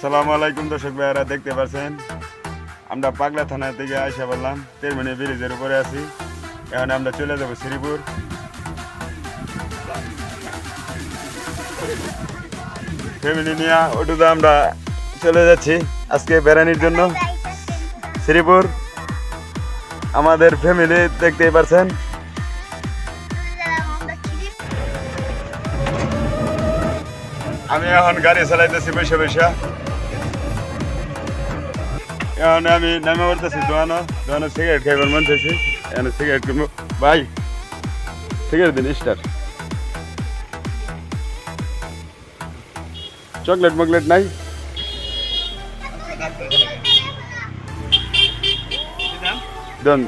আসসালামু আলাইকুম দর্শক ভাইয়ারা, দেখতে পাচ্ছেন আমরা পাগলা থানা থেকে আইসা বললাম তেরমনি ব্রিজের উপরে আছি। এখন আমরা চলে যাব শ্রীপুর। ফ্যামিলি নিয়ে ওটুতে আমরা চলে যাচ্ছি আজকে বেড়ানির জন্য শ্রীপুর। আমাদের ফ্যামিলি দেখতেই পাচ্ছেন। আমি এখন গাড়ি চালাইতেছি বসে বসে। এখন আমি নামে পড়তেছি দোকানো সিগারেট খাইবার মন চাইছি। এখন সিগারেট কিনবো। ভাই সিগারেট দিন স্টার। চকলেট মকলেট নাই? দেন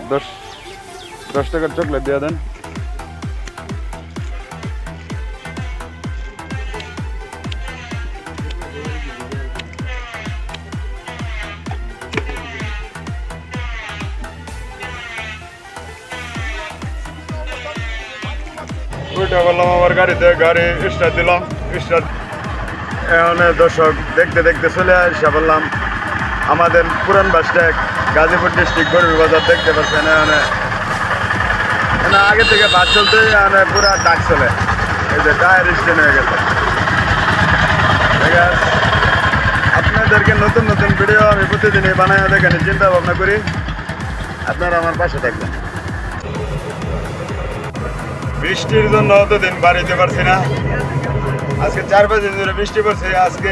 10 টাকার চকলেট দিয়ে দেন। উল্টা করলাম আমার গাড়িতে, গাড়ি স্টার্ট দিলাম। স্টার্ট এখন দর্শক দেখতে দেখতে চলে আসা বললাম আমাদের পুরান বাস স্ট্যান্ড, গাজীপুর ডিস্ট্রিক্ট গরুর বাজার। দেখতে পাচ্ছেন এখানে আগে থেকে বাস চলতে পুরা ডাক চলে। এই যে টায়ার স্ট্যান্ড হয়ে গেছে। ঠিক আছে, আপনাদেরকে নতুন নতুন ভিডিও আমি প্রতিদিনই বানায় দেখানোর চিন্তা ভাবনা করি। আপনারা আমার পাশে থাকবেন। বৃষ্টির জন্য অতদিন বাড়িতে পারছি না। আজকে 4-5 দিন ধরে বৃষ্টি পড়ছে। আজকে